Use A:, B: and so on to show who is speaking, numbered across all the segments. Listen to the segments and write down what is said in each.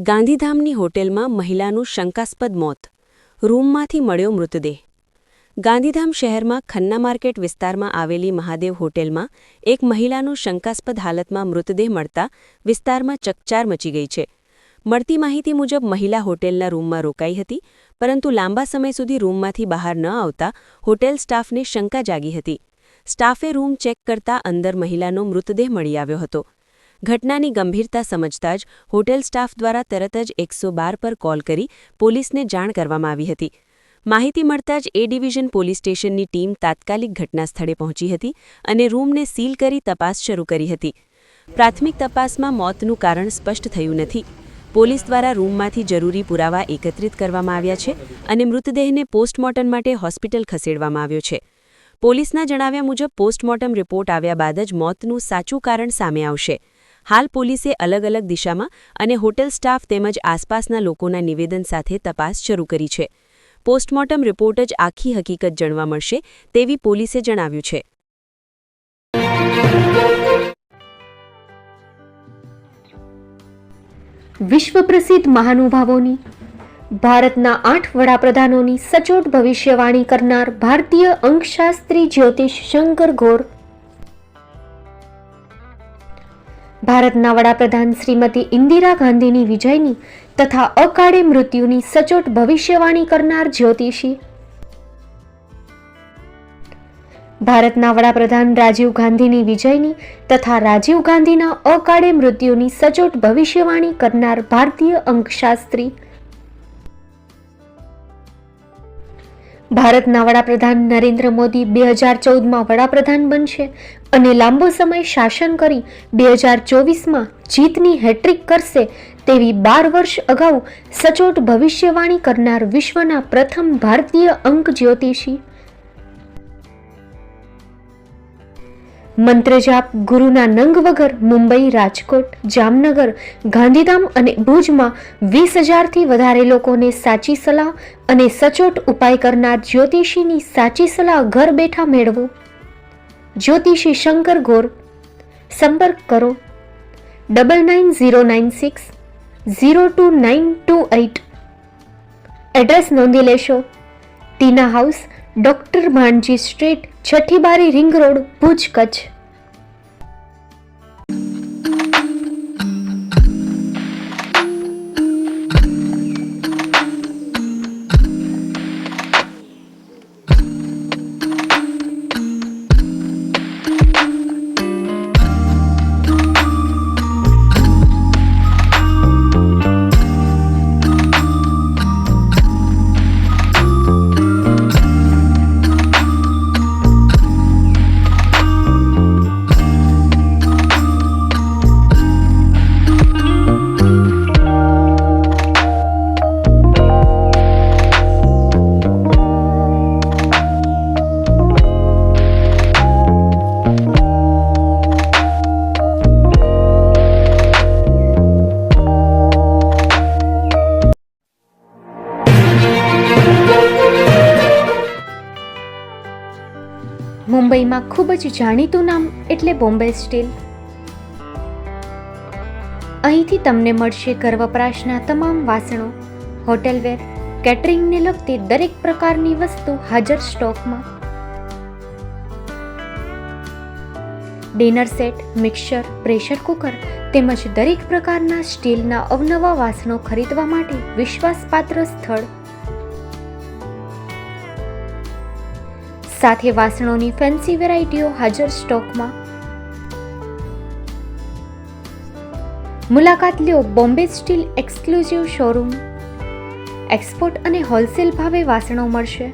A: ગાંધીધામની હોટેલમાં મહિલાનું શંકાસ્પદ મોત. રૂમમાંથી મળ્યો મૃતદેહ. ગાંધીધામ શહેરમાં ખન્ના માર્કેટ વિસ્તારમાં આવેલી મહાદેવ હોટેલમાં એક મહિલાનું શંકાસ્પદ હાલતમાં મૃતદેહ મળતા વિસ્તારમાં ચકચાર મચી ગઈ છે. મળતી માહિતી મુજબ મહિલા હોટેલના રૂમમાં રોકાઈ હતી, પરંતુ લાંબા સમય સુધી રૂમમાંથી બહાર ન આવતા હોટેલ સ્ટાફને શંકા જાગી હતી. સ્ટાફે રૂમ ચેક કરતા અંદર મહિલાનો મૃતદેહ મળી આવ્યો હતો. ઘટનાની ગંભીરતા સમજતા જ હોટેલ સ્ટાફ દ્વારા તરત જ 112 પર કોલ કરી પોલીસને જાણ કરવામાં આવી હતી. માહિતી મળતા જ એ ડિવિઝન પોલીસ સ્ટેશનની ટીમ તાત્કાલિક ઘટનાસ્થળે પહોંચી હતી અને રૂમને સીલ કરી તપાસ શરૂ કરી હતી. પ્રાથમિક તપાસમાં મોતનું કારણ સ્પષ્ટ થયું નથી. પોલીસ દ્વારા રૂમમાંથી જરૂરી પુરાવા એકત્રિત કરવામાં આવ્યા છે અને મૃતદેહને પોસ્ટમોર્ટમ માટે હોસ્પિટલ ખસેડવામાં આવ્યો છે. પોલીસના જણાવ્યા મુજબ પોસ્ટમોર્ટમ રિપોર્ટ આવ્યા બાદ જ મોતનું સાચું કારણ સામે આવશે. હાલ પોલીસે અલગ-અલગ દિશામાં અને હોટેલ સ્ટાફ તેમજ આસપાસના લોકોના નિવેદન સાથે તપાસ શરૂ કરી છે. પોસ્ટમોર્ટમ રિપોર્ટ જ આખી હકીકત જાણવા મળશે તેવી પોલીસે જણાવ્યું છે.
B: વિશ્વ પ્રસિદ્ધ મહાનુભાવોની, ભારતના 8 વડાપ્રધાનોની સચોટ ભવિષ્યવાણી કરનાર ભારતીય અંકશાસ્ત્રી જ્યોતિષ શંકર ગોર, ભારતના વડાપ્રધાન શ્રીમતી ઇન્દિરા ગાંધીની વિજયની તથા અકાળે મૃત્યુની સચોટ ભવિષ્યવાણી કરનાર જ્યોતિષી, ભારતના વડાપ્રધાન રાજીવ ગાંધીની વિજયની તથા રાજીવ ગાંધીના અકાળે મૃત્યુની સચોટ ભવિષ્યવાણી કરનાર ભારતીય અંકશાસ્ત્રી, ભારતના વડાપ્રધાન નરેન્દ્ર મોદી 2014માં વડાપ્રધાન બનશે અને લાંબો સમય શાસન કરી 2024માં જીતની હેટ્રિક કરશે તેવી 12 વર્ષ અગાઉ સચોટ ભવિષ્યવાણી કરનાર વિશ્વના પ્રથમ ભારતીય અંક જ્યોતિષી, મંત્રજાપ ગુરુના નંગ વગર મુંબઈ, રાજકોટ, જામનગર, ગાંધીધામ અને ભુજમાં 20,000થી વધારે લોકોને સાચી સલાહ અને સચોટ ઉપાય કરનાર જ્યોતિષીની સાચી સલાહ ઘર બેઠા મેળવો. જ્યોતિષી શંકર ગોર. સંપર્ક કરો 9909602928. એડ્રેસ નોંધી લેશો. ટીના હાઉસ, ડોક્ટર ભાણજી સ્ટ્રીટ, છઠ્ઠી બારી, રિંગ રોડ, ભુજ, કચ્છ. મુંબઈમાં ખૂબ જ જાણીતું નામ એટલે બોમ્બે સ્ટીલ. અહીંથી તમને મળશે ઘર વપરાશના તમામ વાસણો, હોટેલવેર, કેટરિંગને લગતી દરેક પ્રકારની વસ્તુ હાજર સ્ટોકમાં. Dinner set, mixer, pressure cooker તેમજ દરેક પ્રકારના સ્ટીલના અવનવા વાસણો ખરીદવા માટે વિશ્વાસપાત્ર સ્થળ. સાથે વાસણોની ફેન્સી વેરાયટીઓ હાજર સ્ટોકમાં. મુલાકાત લ્યો Bombay steel exclusive showroom. Export અને હોલસેલ ભાવે વાસણો મળશે.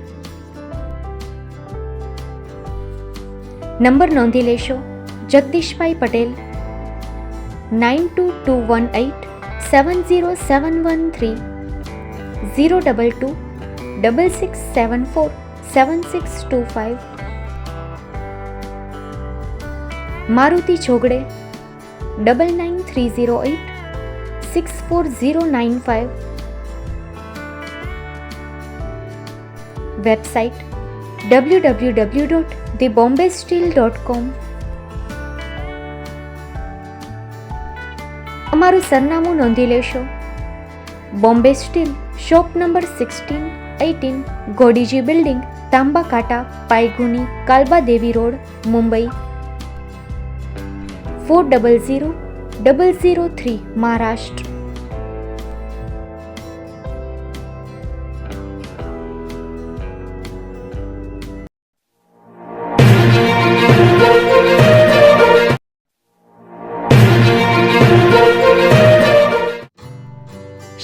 B: નંબર નોંધી લેશો. જગદીશભાઈ પટેલ 9221870713 022 6674 7625. મારુતિ ચોગડે 9930864095. Website www.thebombasteel.com. અમારું સરનામું નોંધી લેશો. Bombay steel, shop number 16-18, Godiji building, Tamba Kanta, Payguni, Kalba Devi road, Mumbai 400003, Maharashtra.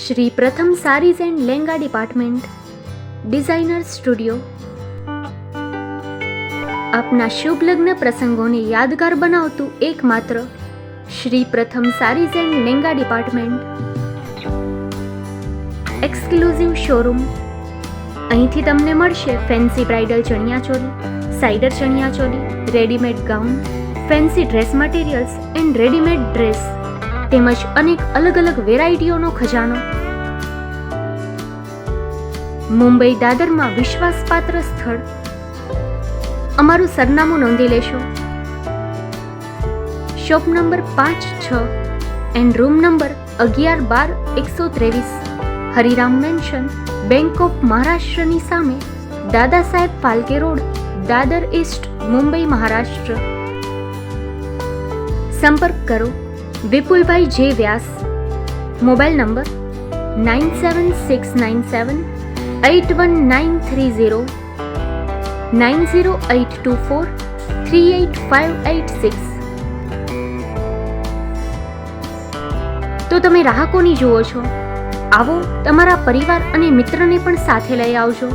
B: Shri Pratham saris and lenga department, designer studio. આપના શુભ લગ્ન પ્રસંગોને યાદગાર બનાવતું એકમાત્ર Shri Pratham saris and lenga department. Exclusive showroom. અહીંથી તમને મળશે fancy bridal chaniya choli, cider chaniya choli, readymade gown, fancy dress materials and readymade dress તેમજ અનેક અલગ અલગ વેરાયટીઓનો ખજાનો. મુંબઈ દાદરમાં વિશ્વાસપાત્ર સ્થળ. અમારું સરનામું નોંધી લેશો. Shop number 5-6 and room number 11-12-123, Hariram Mansion, Bank of મહારાષ્ટ્રની સામે, દાદા સાહેબ ફાલ્કે રોડ, દાદર ઈસ્ટ, મુંબઈ, મહારાષ્ટ્ર. સંપર્ક કરો વિપુલભાઈ જે વ્યાસ. Mobile number 9769781930, 9082438586. તો તમે રાહ કોની જુઓ છો? આવો, તમારા પરિવાર અને મિત્રને પણ સાથે લઈ આવજો.